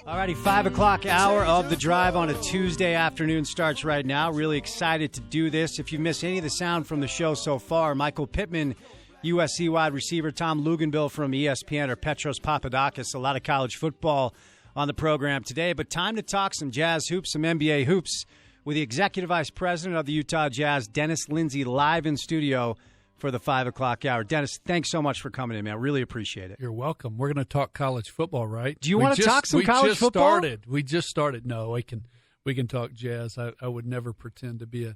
Alrighty, 5 o'clock hour of The Drive on a Tuesday afternoon starts right now. Really excited to do this. If you missed any of the sound from the show so far, Michael Pittman, USC wide receiver, Tom Luganville from ESPN, or Petros Papadakis, a lot of college football on the program today. But time to talk some Jazz hoops, some NBA hoops, with the Executive Vice President of the Utah Jazz, Dennis Lindsey, live in studio for the 5 o'clock hour. Dennis, thanks so much for coming in, man. Really appreciate it. You're welcome. We're going to talk college football, right? Do you want to talk some college football? We just started. No, we can talk Jazz. I would never pretend to be an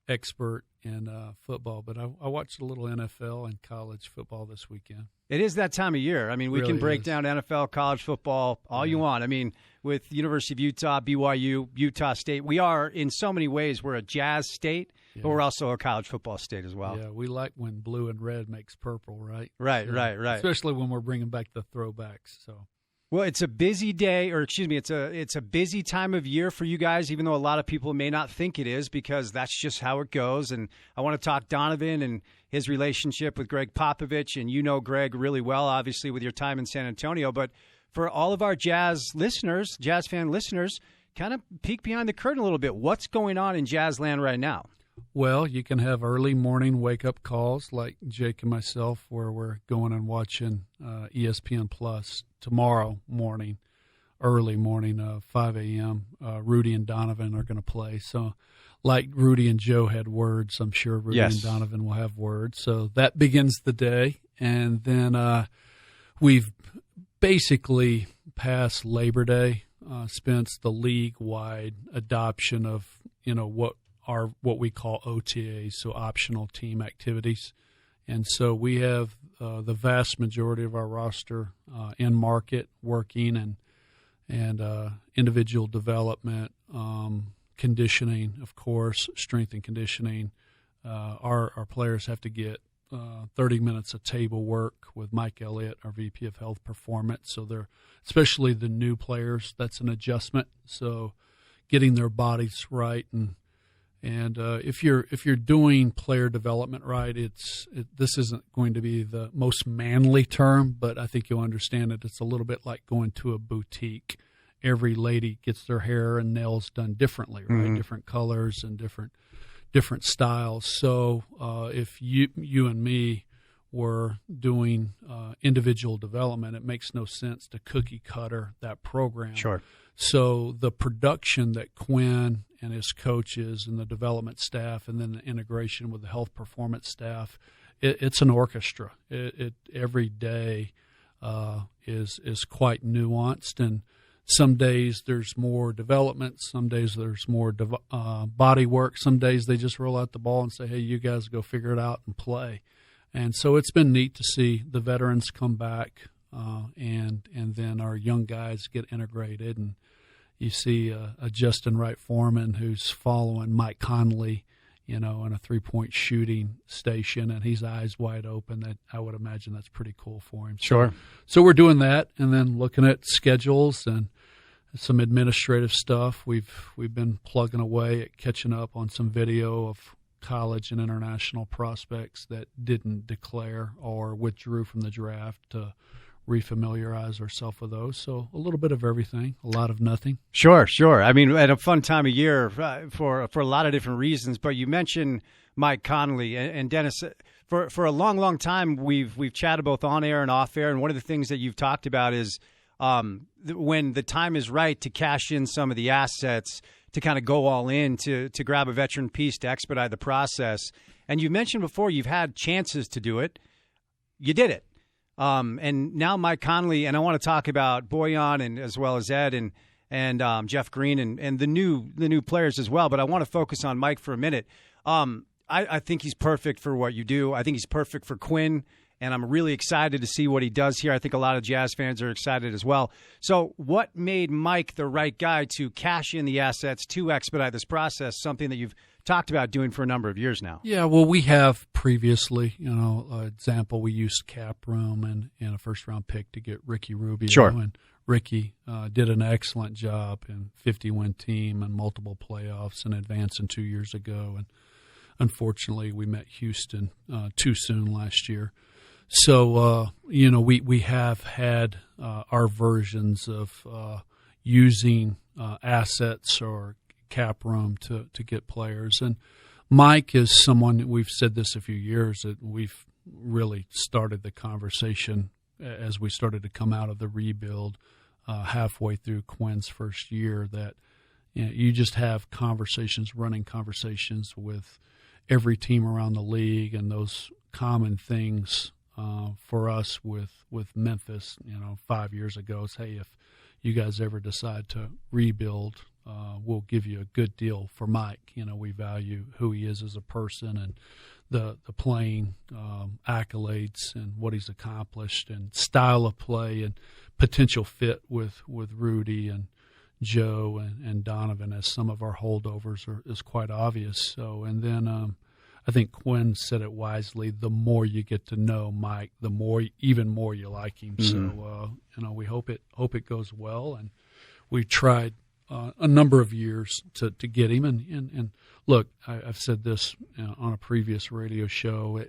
expert in football, but I watched a little NFL and college football this weekend. It is that time of year. I mean, we can break down NFL, college football, all you want. I mean, with University of Utah, BYU, Utah State, we are, in so many ways, we're a Jazz state, but we're also a college football state as well. Yeah, we like when blue and red makes purple, right? Right. Especially when we're bringing back the throwbacks. So. Well, it's a busy day, or excuse me, it's a busy time of year for you guys, even though a lot of people may not think it is, because that's just how it goes. And I want to talk Donovan and his relationship with Greg Popovich, and you know Greg really well, obviously, with your time in San Antonio. But for all of our Jazz listeners, Jazz fan listeners, kind of peek behind the curtain a little bit. What's going on in Jazzland right now? Well, you can have early morning wake-up calls like Jake and myself, where we're going and watching ESPN Plus tomorrow morning, early morning, 5 a.m. Rudy and Donovan are going to play. So like Rudy and Joe had words, I'm sure Rudy and Donovan will have words. So that begins the day. And then we've basically past Labor Day spent the league-wide adoption of, what we call OTAs, so optional team activities. And so we have the vast majority of our roster in market working and individual development, conditioning, of course, strength and conditioning. Our players have to get 30 minutes of table work with Mike Elliott, our VP of Health Performance. So they're, especially the new players, that's an adjustment. So getting their bodies right and if you're doing player development right, this isn't going to be the most manly term, but I think you'll understand it. It's a little bit like going to a boutique. Every lady gets their hair and nails done differently, right? Mm-hmm. Different colors and different styles. So if you and me were doing individual development, it makes no sense to cookie cutter that program. Sure. So the production that Quinn and his coaches and the development staff and then the integration with the health performance staff, it's an orchestra. It every day is quite nuanced, and some days there's more development, some days there's more body work, some days they just roll out the ball and say, hey, you guys go figure it out and play. And so it's been neat to see the veterans come back and then our young guys get integrated. And you see a Justin Wright Foreman who's following Mike Connolly, in a three-point shooting station, and he's eyes wide open. That I would imagine that's pretty cool for him. Sure. So we're doing that, and then looking at schedules and some administrative stuff. We've been plugging away at catching up on some video of college and international prospects that didn't declare or withdrew from the draft to refamiliarize ourselves with those. So a little bit of everything, a lot of nothing. Sure. I mean, at a fun time of year for a lot of different reasons. But you mentioned Mike Connolly and Dennis. For a long time, we've chatted both on air and off air. And one of the things that you've talked about is when the time is right to cash in some of the assets, to kind of go all in, to grab a veteran piece to expedite the process. And you mentioned before you've had chances to do it. You did it. And now Mike Connolly, and I want to talk about Boyan and as well as Ed and Jeff Green and the new players as well. But I want to focus on Mike for a minute. I think he's perfect for what you do. I think he's perfect for Quinn, and I'm really excited to see what he does here. I think a lot of Jazz fans are excited as well. So what made Mike the right guy to cash in the assets to expedite this process, something that you've talked about doing for a number of years now? Yeah, well, we have previously, example, we used cap room and a first-round pick to get Ricky Rubio. Sure. And Ricky did an excellent job in 50-win team and multiple playoffs and advancing 2 years ago. And unfortunately, we met Houston too soon last year. So, we have had our versions of using assets or cap room to get players. And Mike is someone, we've said this a few years, that we've really started the conversation as we started to come out of the rebuild halfway through Quinn's first year, that you just have running conversations with every team around the league, and those common things for us with Memphis, 5 years ago is, hey, if you guys ever decide to rebuild, we'll give you a good deal for Mike. We value who he is as a person and the playing accolades and what he's accomplished and style of play and potential fit with Rudy and Joe and Donovan as some of our holdovers is quite obvious. So, and then I think Quinn said it wisely, the more you get to know Mike, even more you like him. Mm-hmm. So, we hope it goes well. And we tried a number of years to get him. And look, I've said this on a previous radio show.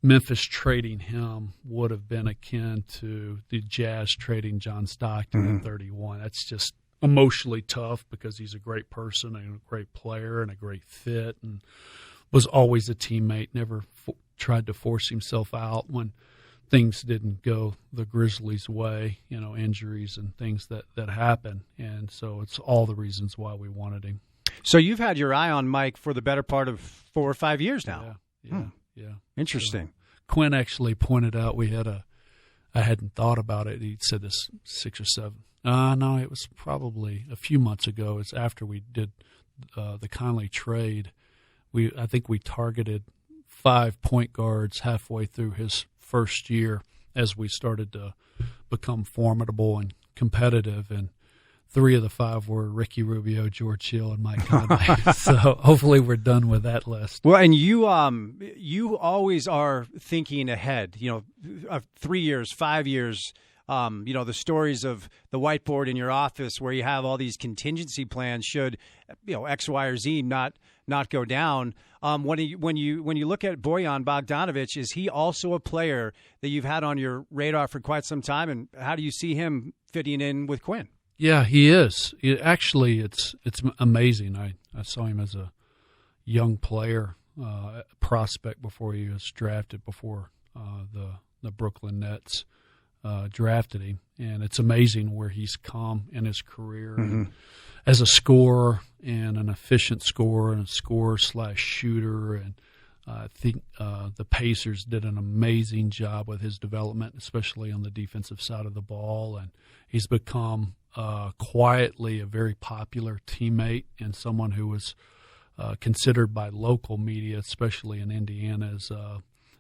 Memphis trading him would have been akin to the Jazz trading John Stockton at 31. That's just emotionally tough because he's a great person and a great player and a great fit and was always a teammate, never tried to force himself out when things didn't go the Grizzlies' way, injuries and things that happen. And so it's all the reasons why we wanted him. So you've had your eye on Mike for the better part of 4 or 5 years now. Yeah. Interesting. So Quinn actually pointed out I hadn't thought about it. He said this 6 or 7. No, it was probably a few months ago. It's after we did the Connolly trade. I think we targeted 5 point guards halfway through his first year as we started to become formidable and competitive, and 3 of the 5 were Ricky Rubio, George Hill, and Mike Connolly. So hopefully we're done with that list. Well, and you always are thinking ahead, 3 years, 5 years. The stories of the whiteboard in your office where you have all these contingency plans should, X, Y, or Z not go down. When you look at Bojan Bogdanovich, is he also a player that you've had on your radar for quite some time? And how do you see him fitting in with Quinn? Yeah, he is. It's amazing. I saw him as a young player, prospect before he was drafted, before the Brooklyn Nets drafted him, and it's amazing where he's come in his career as a scorer and an efficient scorer and a scorer/shooter. And I think the Pacers did an amazing job with his development, especially on the defensive side of the ball, and he's become quietly a very popular teammate and someone who was considered by local media, especially in Indiana, as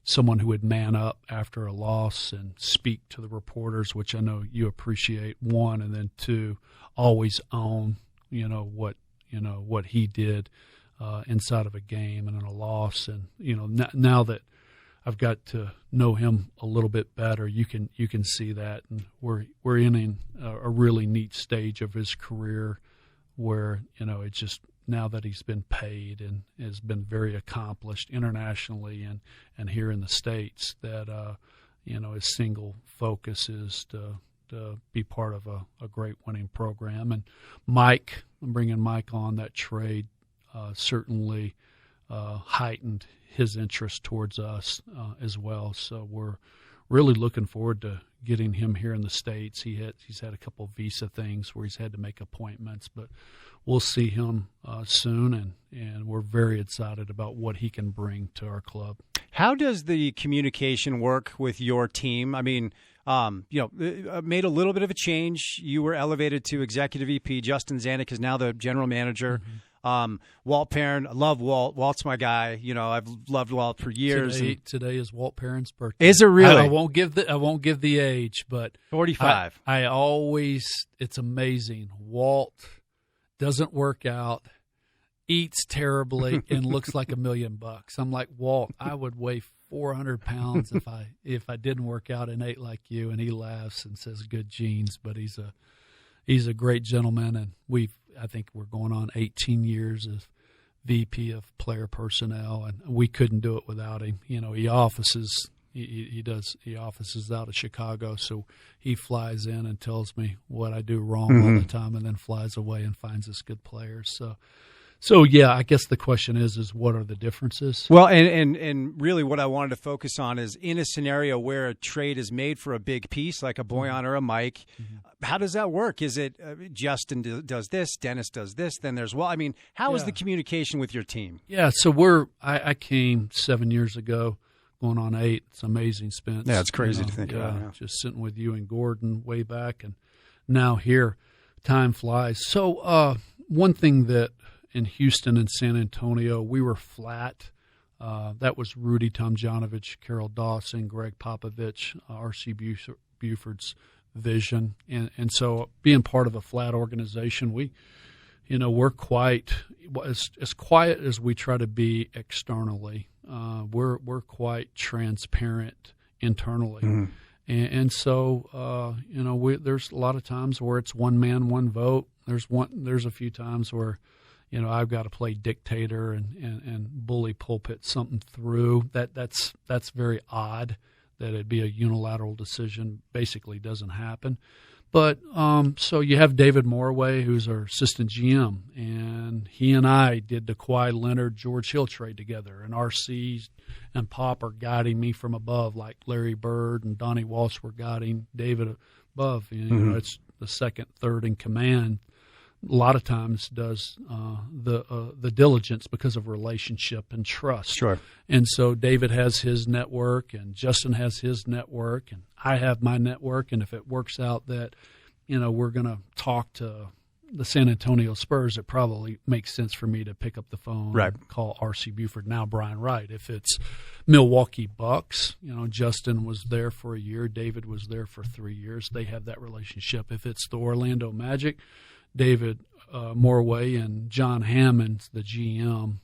someone who would man up after a loss and speak to the reporters, which I know you appreciate, 1, and then 2, always own, what he did inside of a game and in a loss. And, now that I've got to know him a little bit better, you can see that. And we're in a really neat stage of his career where, it's just, now that he's been paid and has been very accomplished internationally and here in the States, that his single focus is to be part of a great winning program. And Mike, bringing Mike on that trade, certainly heightened his interest towards us as well. So we're really looking forward to getting him here in the States. He's had a couple of visa things where he's had to make appointments, but we'll see him soon, and we're very excited about what he can bring to our club. How does the communication work with your team? I mean, made a little bit of a change. You were elevated to executive VP. Justin Zanuck is now the general manager. Walt Perrin, I love Walt. Walt's my guy. I've loved Walt for years. Today is Walt Perrin's birthday. Is it really? I won't give the age, but 45. It's amazing. Walt doesn't work out, eats terribly, and looks like $1 million. I'm like, Walt, I would weigh 400 pounds if I didn't work out and ate like you. And he laughs and says, "Good genes." But he's a great gentleman, and I think we're going on 18 years as VP of player personnel, and we couldn't do it without him. He offices He offices out of Chicago, so he flies in and tells me what I do wrong all the time, and then flies away and finds us good players. So yeah, I guess the question is what are the differences? Well, and really what I wanted to focus on is in a scenario where a trade is made for a big piece, like a Boyan or a Mike, how does that work? Is it Justin does this, Dennis does this, then there's how is the communication with your team? Yeah, so I came 7 years ago, going on 8. It's amazing, Spence. Yeah, it's crazy to think about. Yeah. Just sitting with you and Gordon way back, and now here, time flies. So one thing that in Houston and San Antonio, we were flat. That was Rudy Tomjanovich, Carol Dawson, Greg Popovich, R.C. Buford's vision. And so being part of a flat organization, we're quite as quiet as we try to be externally. We're quite transparent internally. And so, there's a lot of times where it's one man, one vote. There's a few times where, I've got to play dictator and bully pulpit something through. That's very odd that it'd be a unilateral decision. Basically doesn't happen. But so you have David Morway, who's our assistant GM, and he and I did the Kawhi Leonard, George Hill trade together, and RC and Pop are guiding me from above, like Larry Bird and Donnie Walsh were guiding David above. It's the second, third in command. A lot of times does the diligence because of relationship and trust. Sure. And so David has his network, and Justin has his network, and I have my network. And if it works out that, we're going to talk to the San Antonio Spurs, it probably makes sense for me to pick up the phone and call R.C. Buford, now Brian Wright. If it's Milwaukee Bucks, Justin was there for a year. David was there for 3 years. They have that relationship. If it's the Orlando Magic, David Morway and John Hammond's the GM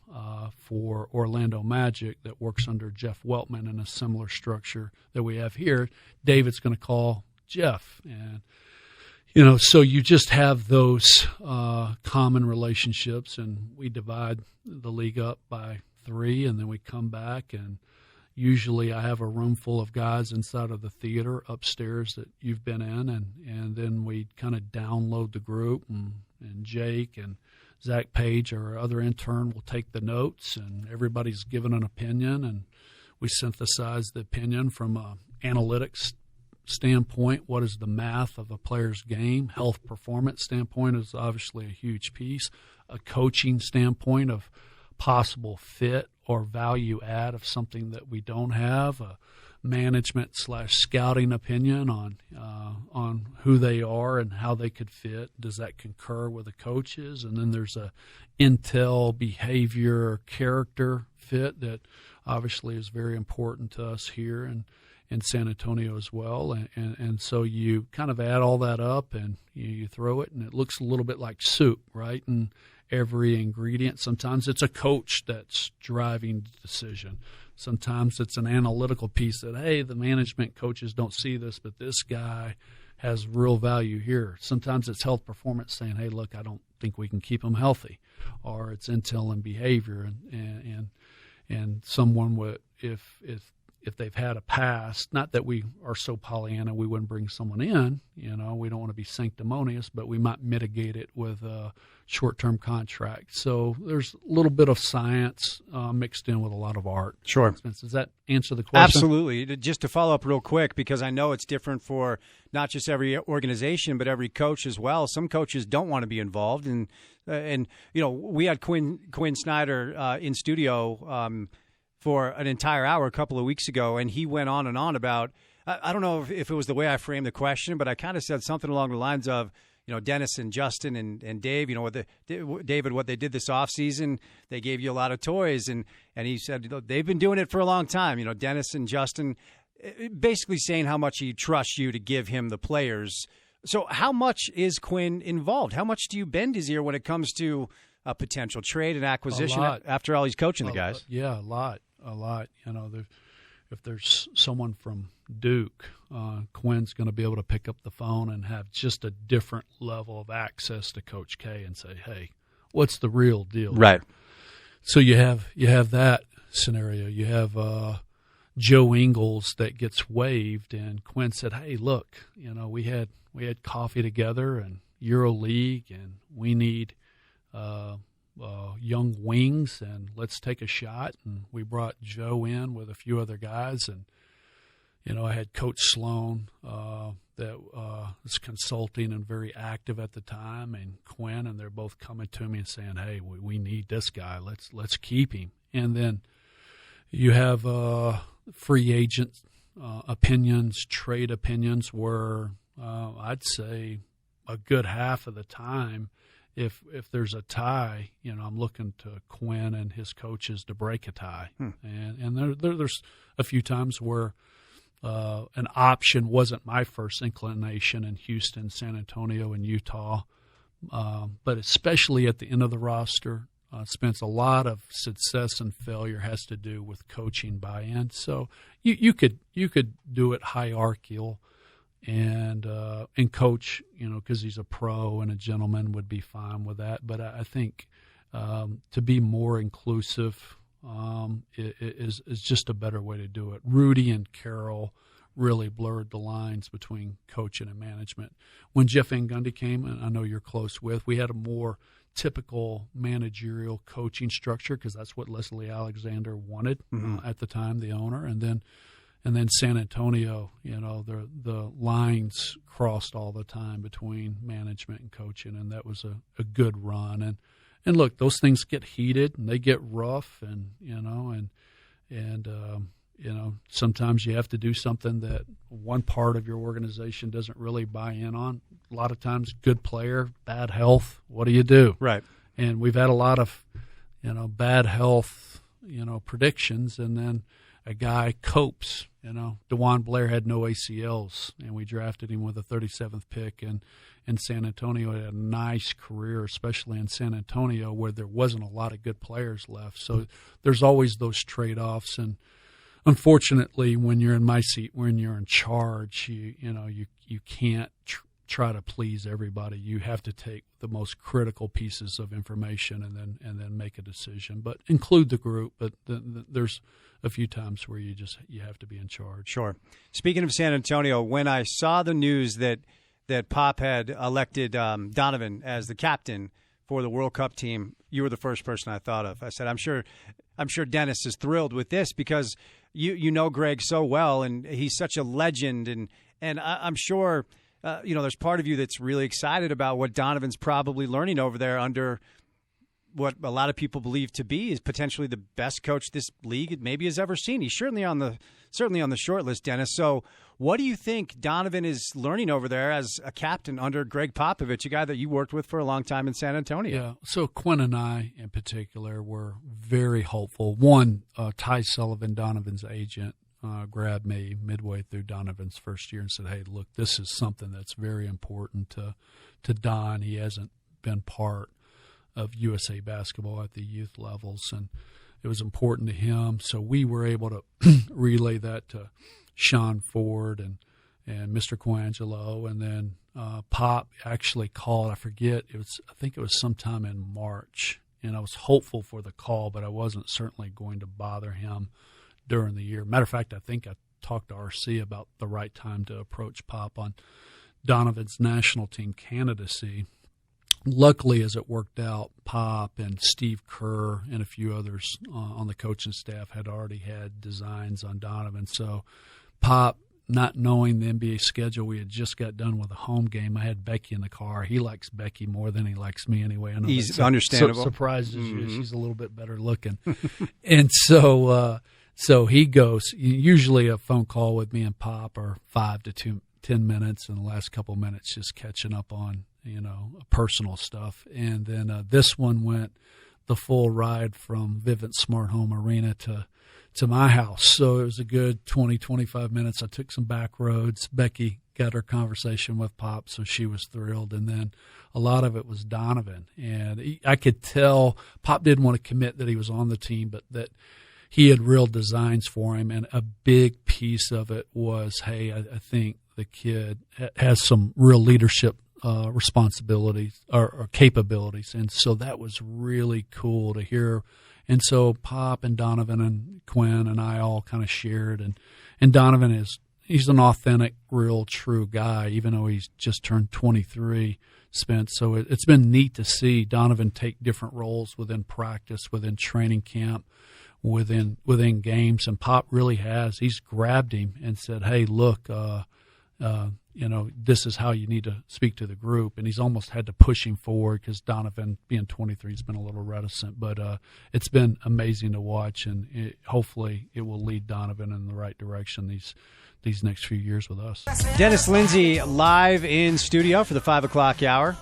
for Orlando Magic that works under Jeff Weltman in a similar structure that we have here. David's going to call Jeff. And, so you just have those common relationships, and we divide the league up by 3, and then we come back, and usually I have a room full of guys inside of the theater upstairs that you've been in, and then we kind of download the group, and Jake and Zach Page, our other intern, will take the notes, and everybody's given an opinion, and we synthesize the opinion from an analytics standpoint. What is the math of a player's game? Health performance standpoint is obviously a huge piece. A coaching standpoint of possible fit or value add of something that we don't have, a management/scouting opinion on who they are and how they could fit. Does that concur with the coaches? And then there's a intel, behavior, character fit that obviously is very important to us here in San Antonio as well. And so you kind of add all that up and you throw it, and it looks a little bit like soup, right? And every ingredient. Sometimes it's a coach that's driving the decision. Sometimes it's an analytical piece that, hey, the management coaches don't see this, but this guy has real value here. Sometimes it's health performance saying, hey, look, I don't think we can keep him healthy. Or it's intel and behavior. And someone would, if they've had a past, not that we are so Pollyanna we wouldn't bring someone in, we don't want to be sanctimonious, but we might mitigate it with a short-term contract. So there's a little bit of science mixed in with a lot of art. Sure. Does that answer the question? Absolutely. Just to follow up real quick, because I know it's different for not just every organization, but every coach as well. Some coaches don't want to be involved. And we had Quinn Snyder in studio for an entire hour a couple of weeks ago, and he went on and on about, I don't know if it was the way I framed the question, but I kind of said something along the lines of, Dennis and Justin and Dave, David, what they did this offseason, they gave you a lot of toys. And he said, they've been doing it for a long time. Dennis and Justin, basically saying how much he trusts you to give him the players. So how much is Quinn involved? How much do you bend his ear when it comes to a potential trade and acquisition after all he's coaching the guys? Yeah, a lot. If there's someone from Duke, Quinn's going to be able to pick up the phone and have just a different level of access to Coach K and say, hey, what's the real deal? Right. So you have that scenario. You have Joe Ingles that gets waived, and Quinn said, "Hey, look, we had coffee together and EuroLeague, and we need young wings, and let's take a shot." And we brought Joe in with a few other guys, and I had Coach Sloan that was consulting and very active at the time, and Quinn, and they're both coming to me and saying, "Hey, we need this guy. Let's keep him." And then you have free agent opinions, trade opinions, where I'd say a good half of the time, if there's a tie, I'm looking to Quinn and his coaches to break a tie. And there's a few times where an option wasn't my first inclination in Houston, San Antonio, and Utah, but especially at the end of the roster. Spence, a lot of success and failure has to do with coaching buy-in. So you could do it hierarchical and coach, because he's a pro and a gentleman, would be fine with that. But I think to be more inclusive is just a better way to do it. Rudy and Carroll really blurred the lines between coaching and management. When Jeff Van Gundy came, and I know you're close with, we had a more typical managerial coaching structure, because that's what Leslie Alexander wanted at the time, the owner. And then San Antonio, the lines crossed all the time between management and coaching, and that was a good run. And look, those things get heated and they get rough, and sometimes you have to do something that one part of your organization doesn't really buy in on. A lot of times, good player, bad health. What do you do? Right. And we've had a lot of, bad health, predictions, and then a guy copes. DeJuan Blair had no ACLs, and we drafted him with the 37th pick, and San Antonio had a nice career, especially in San Antonio, where there wasn't a lot of good players left. So there's always those trade-offs, and unfortunately, when you're in my seat, when you're in charge, you can't try to please everybody. You have to take the most critical pieces of information and then make a decision. But include the group. But there's a few times where you have to be in charge. Sure. Speaking of San Antonio, when I saw the news that Pop had elected Donovan as the captain for the World Cup team, you were the first person I thought of. I said, I'm sure Dennis is thrilled with this, because you know Greg so well, and he's such a legend, and I'm sure there's part of you that's really excited about what Donovan's probably learning over there under what a lot of people believe to be is potentially the best coach this league maybe has ever seen. He's certainly on the short list, Dennis. So what do you think Donovan is learning over there as a captain under Greg Popovich, a guy that you worked with for a long time in San Antonio? Yeah, so Quinn and I in particular were very hopeful. One, Ty Sullivan, Donovan's agent, grabbed me midway through Donovan's first year and said, "Hey, look, this is something that's very important to Don. He hasn't been part of USA basketball at the youth levels, and it was important to him." So we were able to relay that to Sean Ford and Mr. Coangelo, and then Pop actually called. I think it was sometime in March, and I was hopeful for the call, but I wasn't certainly going to bother him during the year. Matter of fact, I think I talked to RC about the right time to approach Pop on Donovan's national team candidacy. Luckily, as it worked out, Pop and Steve Kerr and a few others on the coaching staff had already had designs on Donovan. So Pop, not knowing the NBA schedule, we had just got done with a home game. I had Becky in the car. He likes Becky more than he likes me anyway. I know he's understandable. Surprises you. She's a little bit better looking. And so he goes, usually a phone call with me and Pop are 5 to 10 minutes, and the last couple of minutes just catching up on, personal stuff. And then this one went the full ride from Vivint Smart Home Arena to my house. So it was a good 20, 25 minutes. I took some back roads. Becky got her conversation with Pop, so she was thrilled. And then a lot of it was Donovan. And I could tell Pop didn't want to commit that he was on the team, but that he had real designs for him. And a big piece of it was, hey, I think the kid has some real leadership responsibilities or capabilities. And so that was really cool to hear And so Pop and Donovan and Quinn and I all kind of shared. And Donovan he's an authentic, real, true guy, even though he's just turned 23, Spence. So it's been neat to see Donovan take different roles within practice, within training camp, within games. And Pop really he's grabbed him and said, hey, look, this is how you need to speak to the group. And he's almost had to push him forward because Donovan, being 23, has been a little reticent. But it's been amazing to watch, and hopefully it will lead Donovan in the right direction these next few years with us. Dennis Lindsey live in studio for the 5 o'clock hour.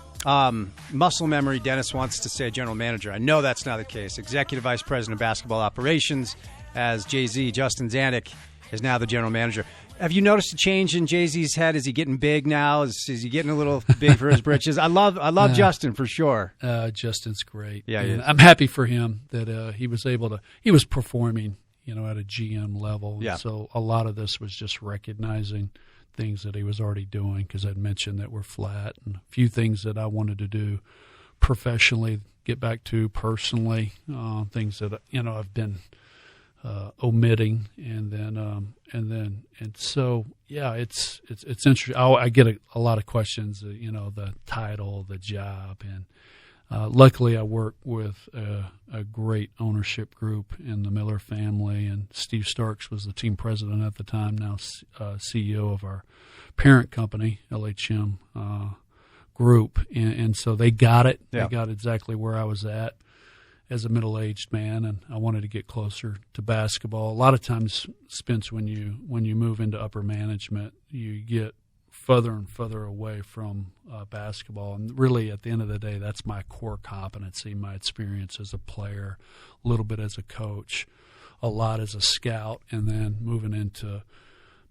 Muscle memory, Dennis wants to say general manager. I know that's not the case. Executive Vice President of Basketball Operations, as Jay-Z, Justin Zanuck, is now the general manager. Have you noticed a change in Jay-Z's head? Is he getting big now? Is he getting a little big for his britches? I love Justin for sure. Justin's great. Yeah, he is. I'm happy for him that he was performing, at a GM level. Yeah. So a lot of this was just recognizing things that he was already doing, because I'd mentioned that we're flat, and a few things that I wanted to do professionally, get back to personally, things that I've been omitting, and so yeah, it's interesting. I get a lot of questions, the title, the job, and luckily I work with a great ownership group in the Miller family, and Steve Starks was the team president at the time, now CEO of our parent company, LHM Group, and so they got it. Yeah. They got exactly where I was at as a middle-aged man, and I wanted to get closer to basketball. A lot of times, Spence, when you move into upper management, you get further and further away from basketball. And really, at the end of the day, that's my core competency, my experience as a player, a little bit as a coach, a lot as a scout, and then moving into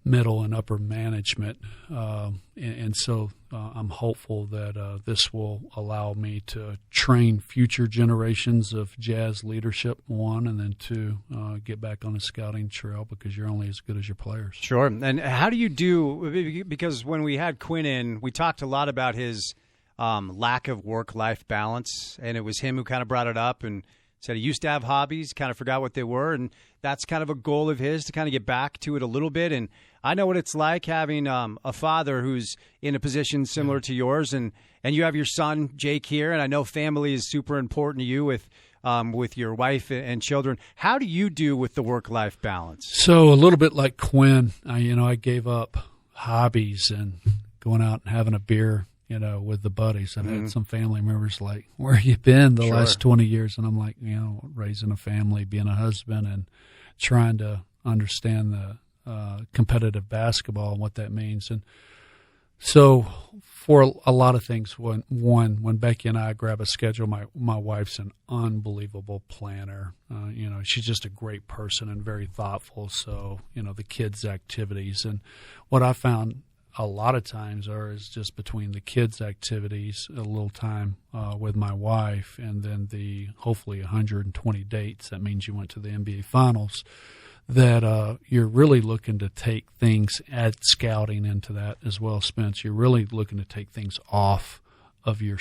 middle and upper management. And so I'm hopeful that this will allow me to train future generations of Jazz leadership, one, and then two, get back on the scouting trail, because you're only as good as your players. Sure. And how do you do, because when we had Quinn in, we talked a lot about his lack of work-life balance, and it was him who kind of brought it up and said he used to have hobbies, kind of forgot what they were, and that's kind of a goal of his, to kind of get back to it a little bit. And I know what it's like having a father who's in a position similar to yours, and you have your son, Jake, here, and I know family is super important to you with your wife and children. How do you do with the work-life balance? So a little bit like Quinn, I gave up hobbies and going out and having a beer, with the buddies. I had some family members like, where have you been the last 20 years? And I'm like, raising a family, being a husband, and trying to understand the competitive basketball and what that means. And so for a lot of things, when Becky and I grab a schedule, my wife's an unbelievable planner. She's just a great person and very thoughtful. So, the kids' activities. And what I found a lot of times is just between the kids' activities, a little time with my wife, and then the hopefully 120 dates. That means you went to the NBA Finals. That you're really looking to take things, add scouting into that as well, Spence. You're really looking to take things off of your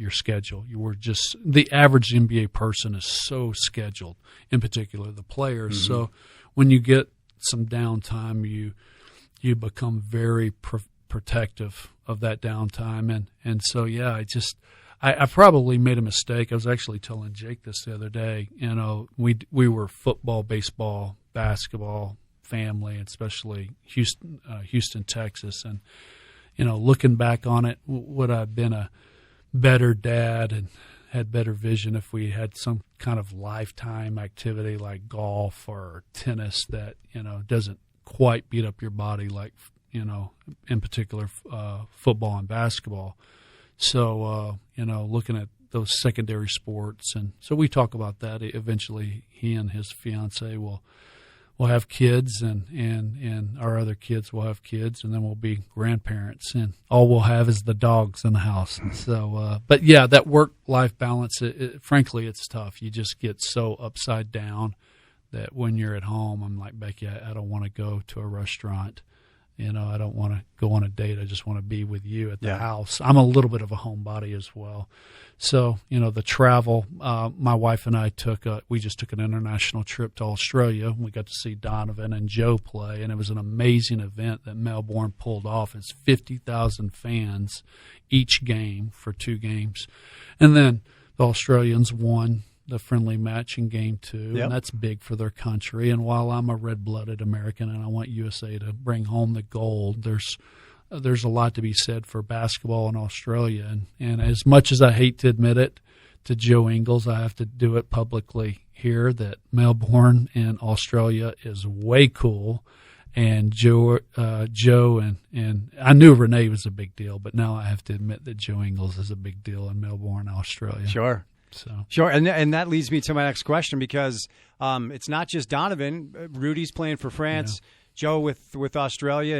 schedule. You were just, the average NBA person is so scheduled, in particular the players. Mm-hmm. So when you get some downtime, you become very protective of that downtime. And so, yeah, I probably made a mistake. I was actually telling Jake this the other day. We were football, baseball, basketball family, especially Houston, Texas. And, looking back on it, would I have been a better dad and had better vision if we had some kind of lifetime activity like golf or tennis that, doesn't quite beat up your body like, in particular football and basketball. So, looking at those secondary sports. And so we talk about that. Eventually he and his fiance will have kids, and our other kids will have kids, and then we'll be grandparents, and all we'll have is the dogs in the house. So, but yeah, that work-life balance, frankly, it's tough. You just get so upside down that when you're at home, I'm like, Becky, I don't want to go to a restaurant. I don't want to go on a date. I just want to be with you at the house. I'm a little bit of a homebody as well. So, the travel, my wife and I we just took an international trip to Australia. We got to see Donovan and Joe play, and it was an amazing event that Melbourne pulled off. It's 50,000 fans each game for 2 games. And then the Australians won the friendly match in game 2, and that's big for their country. And while I'm a red-blooded American and I want USA to bring home the gold, there's a lot to be said for basketball in Australia. And as much as I hate to admit it to Joe Ingles, I have to do it publicly here that Melbourne and Australia is way cool. And Joe and I knew Renee was a big deal, but now I have to admit that Joe Ingles is a big deal in Melbourne, Australia. Sure. Sure, and that leads me to my next question, because it's not just Donovan. Rudy's playing for France, Joe with Australia,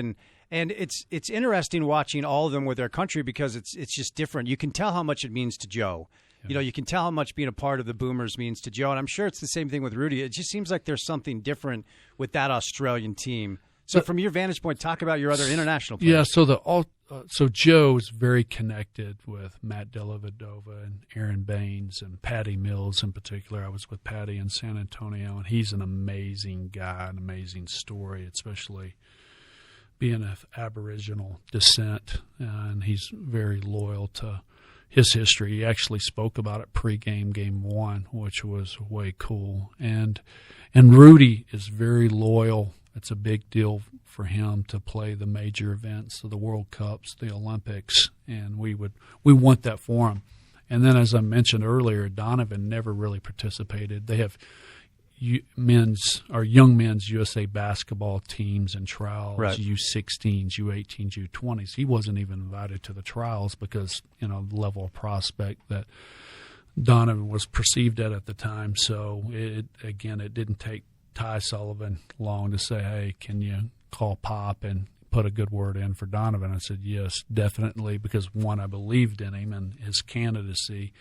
and it's interesting watching all of them with their country, because it's just different. You can tell how much it means to Joe. You can tell how much being a part of the Boomers means to Joe, and I'm sure it's the same thing with Rudy. It just seems like there's something different with that Australian team. So from your vantage point, talk about your other international players. Yeah, so Joe is very connected with Matt Dellavedova and Aaron Baines and Patty Mills in particular. I was with Patty in San Antonio, and he's an amazing guy, an amazing story, especially being of Aboriginal descent, and he's very loyal to his history. He actually spoke about it pregame, game 1, which was way cool. And Rudy is very loyal. It's a big deal for him to play the major events, so the World Cups, the Olympics, and we want that for him. And then, as I mentioned earlier, Donovan never really participated. They have young men's USA basketball teams and trials, right. U16s, U18s, U20s. He wasn't even invited to the trials because, the level of prospect that Donovan was perceived at the time. So, it didn't take Ty Sullivan long to say, hey, can you call Pop and put a good word in for Donovan? I said, yes, definitely, because 1, I believed in him and his candidacy,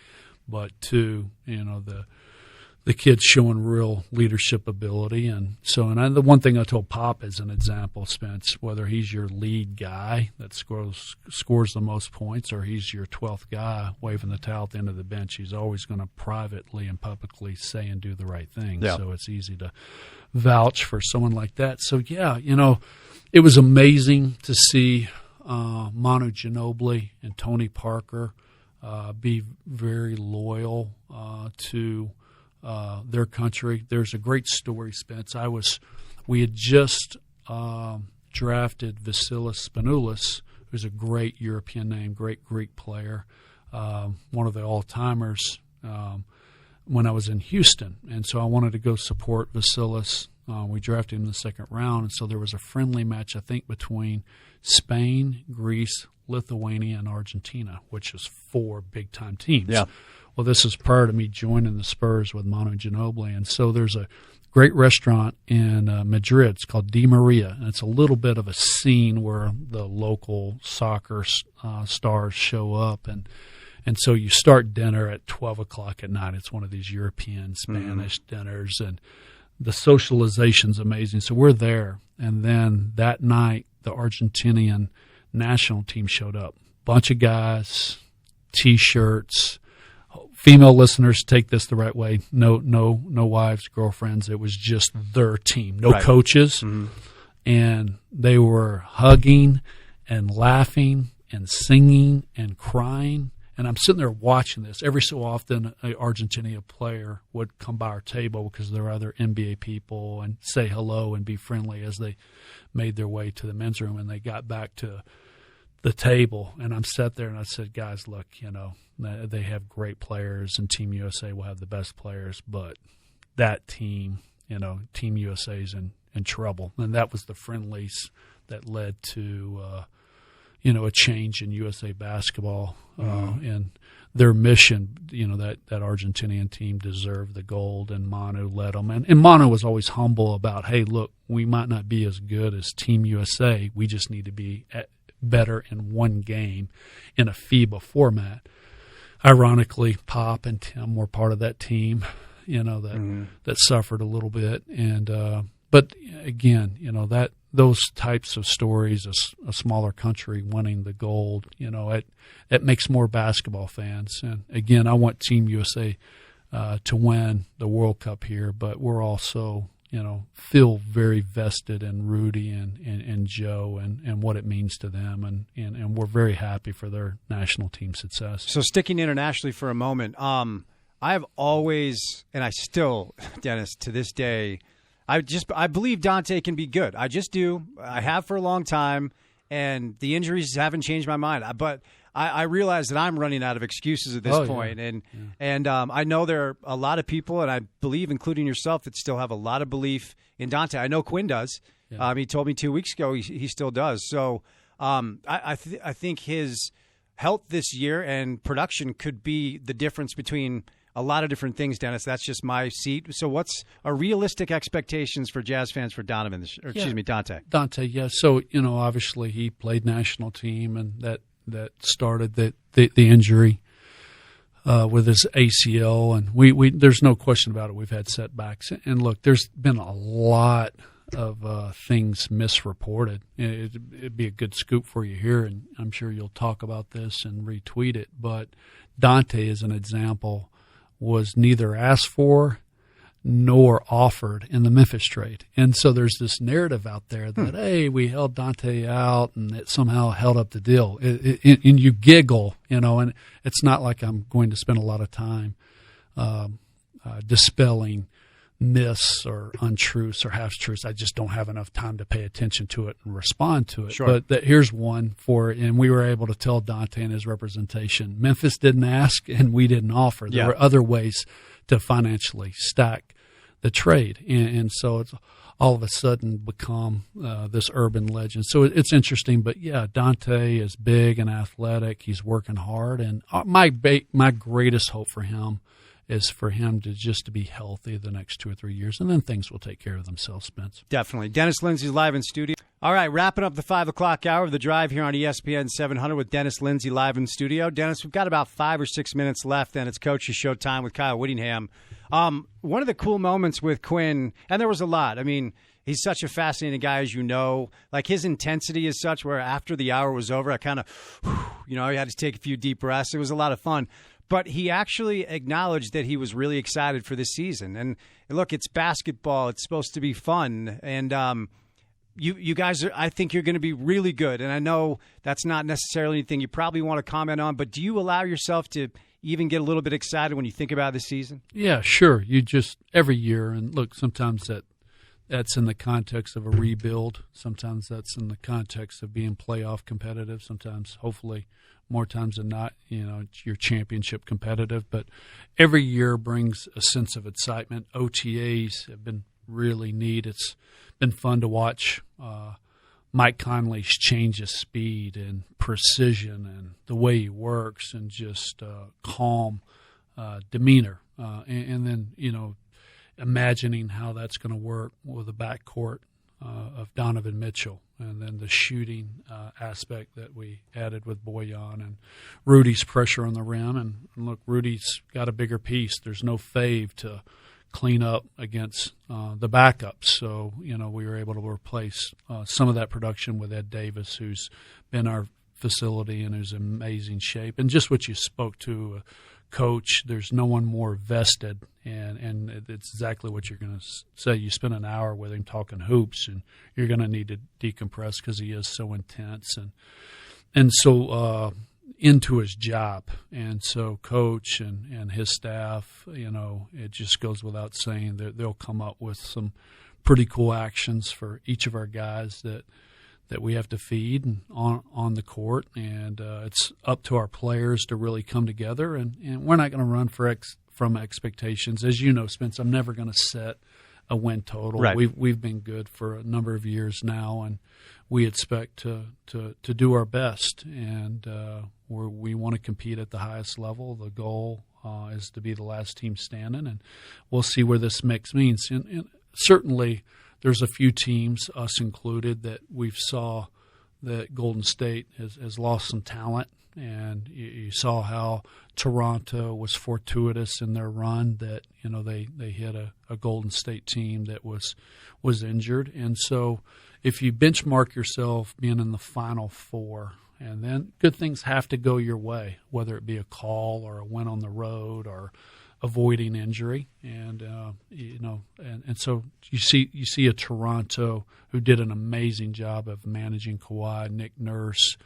but 2, the kid's showing real leadership ability. And the one thing I told Pop as an example, Spence, whether he's your lead guy that scores the most points or he's your 12th guy waving the towel at the end of the bench, he's always going to privately and publicly say and do the right thing. Yeah. So it's easy to vouch for someone like that. So, it was amazing to see Manu Ginobili and Tony Parker be very loyal to their country. There's a great story, Spence. We had just drafted Vasilis Spanoulis, who's a great European name, great Greek player, one of the all-timers when I was in Houston. And so I wanted to go support Vasilis. We drafted him in the second round, and so there was a friendly match, I think, between Spain, Greece, Lithuania, and Argentina, which is 4 big-time teams. Yeah. Well, this is prior to me joining the Spurs with Manu Ginobili, and so there's a great restaurant in Madrid. It's called Di Maria, and it's a little bit of a scene where the local soccer stars show up, and so you start dinner at 12 o'clock at night. It's one of these European, Spanish dinners, and the socialization's amazing. So we're there, and then that night the Argentinian national team showed up. Bunch of guys, T-shirts. Female listeners, take this the right way. No wives, girlfriends. It was just their team. No right. coaches. Mm-hmm. And they were hugging and laughing and singing and crying. And I'm sitting there watching this. Every so often, an Argentina player would come by our table because there were other NBA people and say hello and be friendly as they made their way to the men's room. And they got back to the table, and I'm sat there and I said, guys, look, they have great players, and Team USA will have the best players, but that team, Team USA's in trouble. And that was the friendlies that led to, a change in USA basketball and their mission. That Argentinian team deserved the gold, and Manu led them. And Manu was always humble about, hey, look, we might not be as good as Team USA. We just need to be better in one game in a FIBA format. Ironically, Pop and Tim were part of that team, that suffered a little bit. And but again, those types of stories, a smaller country winning the gold, it makes more basketball fans. And again, I want Team USA to win the World Cup here, but we're also, feel very vested in Rudy and Joe and what it means to them, and we're very happy for their national team success. So sticking internationally for a moment, I have always, and I still, Dennis, to this day, I believe Dante can be good. I just do. I have for a long time, and the injuries haven't changed my mind. But I realize that I'm running out of excuses at this point. Yeah. And I know there are a lot of people, and I believe, including yourself, that still have a lot of belief in Dante. I know Quinn does. Yeah. He told me 2 weeks ago he still does. So I think his health this year and production could be the difference between a lot of different things, Dennis. That's just my seat. So what's a realistic expectations for Jazz fans for Donovan, Dante? Dante, yeah. So, obviously he played national team, and that started the injury with his ACL. And we there's no question about it. We've had setbacks. And, look, there's been a lot of things misreported. It'd be a good scoop for you here, and I'm sure you'll talk about this and retweet it. But Dante, as an example, was neither asked for nor offered in the Memphis trade. And so there's this narrative out there that, hey, we held Dante out and it somehow held up the deal. And you giggle, and it's not like I'm going to spend a lot of time dispelling myths or untruths or half-truths. I just don't have enough time to pay attention to it and respond to it. Sure. But here's one and we were able to tell Dante and his representation, Memphis didn't ask and we didn't offer. There were other ways to financially stack the trade. And so it's all of a sudden become this urban legend. So it's interesting. But, yeah, Dante is big and athletic. He's working hard. And my greatest hope for him is for him to be healthy the next 2 or 3 years, and then things will take care of themselves, Spence. Definitely. Dennis Lindsey's live in studio. All right, wrapping up the 5 o'clock hour of The Drive here on ESPN 700 with Dennis Lindsey live in studio. Dennis, we've got about 5 or 6 minutes left, and it's Coach's Show time with Kyle Whittingham. One of the cool moments with Quinn, and there was a lot. I mean, he's such a fascinating guy, as you know. Like, his intensity is such where after the hour was over, I kind of, I had to take a few deep breaths. It was a lot of fun. But he actually acknowledged that he was really excited for this season. And look, it's basketball. It's supposed to be fun. And you guys, I think you're going to be really good. And I know that's not necessarily anything you probably want to comment on, but do you allow yourself to even get a little bit excited when you think about this season? Yeah, sure. You just every year. And look, sometimes that's in the context of a rebuild. Sometimes that's in the context of being playoff competitive. Sometimes, hopefully, more times than not, you're championship competitive. But every year brings a sense of excitement. OTAs have been really neat. It's been fun to watch Mike Connolly's change of speed and precision and the way he works and just calm demeanor. And then, imagining how that's going to work with the backcourt of Donovan Mitchell, and then the shooting aspect that we added with Boyan and Rudy's pressure on the rim. And look, Rudy's got a bigger piece. There's no fave to clean up against the backups. So, we were able to replace some of that production with Ed Davis, who's been our facility and who's in amazing shape. And just what you spoke to, Coach, there's no one more vested, and it's exactly what you're going to say. You spend an hour with him talking hoops, and you're going to need to decompress because he is so intense and so into his job. And so Coach and his staff, it just goes without saying that they'll come up with some pretty cool actions for each of our guys that we have to feed and on the court, and it's up to our players to really come together. And we're not going to run from expectations. As you know, Spence, I'm never going to set a win total. Right. We've been good for a number of years now, and we expect to do our best. And we want to compete at the highest level. The goal is to be the last team standing, and we'll see where this mix means. And certainly, there's a few teams, us included, that we've saw that Golden State has lost some talent And you saw how Toronto was fortuitous in their run, that they hit a Golden State team that was injured. And so if you benchmark yourself being in the Final Four, and then good things have to go your way, whether it be a call or a win on the road or avoiding injury, and so you see a Toronto who did an amazing job of managing Kawhi. Nick Nurse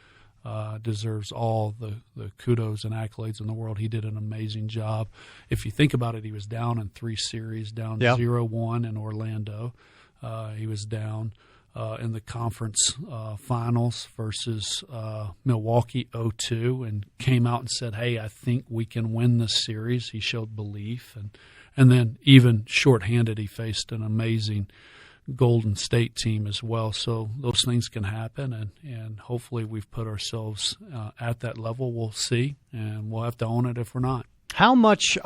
deserves all the kudos and accolades in the world. He did an amazing job. If you think about it, he was down in 3 series, down 0-1 in Orlando. He was down in the conference finals versus Milwaukee 0-2, and came out and said, hey, I think we can win this series. He showed belief. And then even shorthanded, he faced an amazing Golden State team as well. So those things can happen, and hopefully we've put ourselves at that level. We'll see, and we'll have to own it if we're not. How much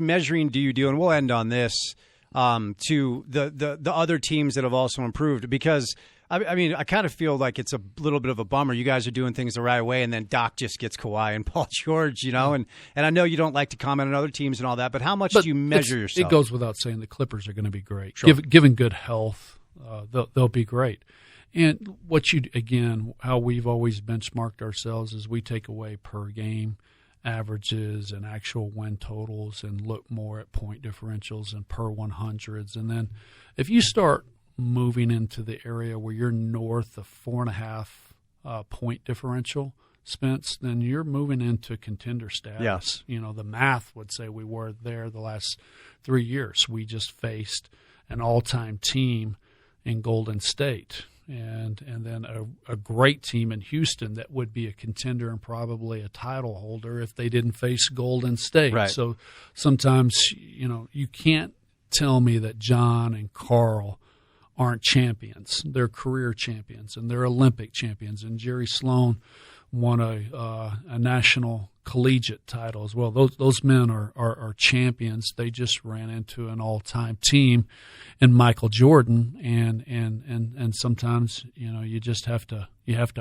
measuring do you do, and we'll end on this, to the other teams that have also improved? Because I mean, I kind of feel like it's a little bit of a bummer. You guys are doing things the right way, and then Doc just gets Kawhi and Paul George, and I know you don't like to comment on other teams and all that, but how much do you measure yourself? It goes without saying the Clippers are going to be great. Sure. Given good health, they'll be great. And how we've always benchmarked ourselves is we take away per game averages and actual win totals and look more at point differentials and per 100s. And then if you start moving into the area where you're north of 4.5 point differential, Spence, then you're moving into contender status. Yes. The math would say we were there the last 3 years. We just faced an all-time team in Golden State, and then a great team in Houston that would be a contender and probably a title holder if they didn't face Golden State. Right. So sometimes, you can't tell me that John and Carl aren't champions. They're career champions, and they're Olympic champions. And Jerry Sloan won a national collegiate title as well. Those men are champions. They just ran into an all-time team in Michael Jordan, and sometimes you just have to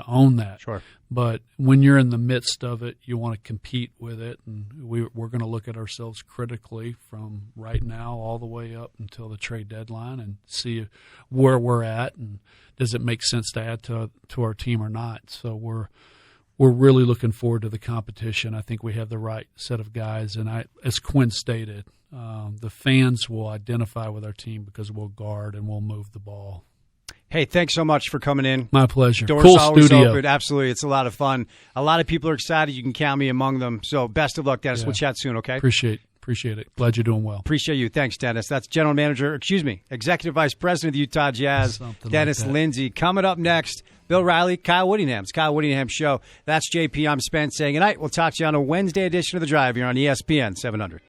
own that. Sure. But when you're in the midst of it, you want to compete with it, and we're going to look at ourselves critically from right now all the way up until the trade deadline and see where we're at, and does it make sense to add to our team or not. So we're really looking forward to the competition. I think we have the right set of guys, and as Quinn stated, the fans will identify with our team because we'll guard and we'll move the ball. Hey, thanks so much for coming in. My pleasure. Doors cool always studio. open. Absolutely. It's a lot of fun. A lot of people are excited. You can count me among them. So best of luck, Dennis. Yeah. We'll chat soon, okay? Appreciate it. Glad you're doing well. Appreciate you. Thanks, Dennis. That's Executive Vice President of the Utah Jazz, Something Dennis like that. Lindsey. Coming up next, Bill Riley, Kyle Whittingham's Kyle Whittingham Show. That's JP. I'm Spence saying good night. We'll talk to you on a Wednesday edition of The Drive here on ESPN 700.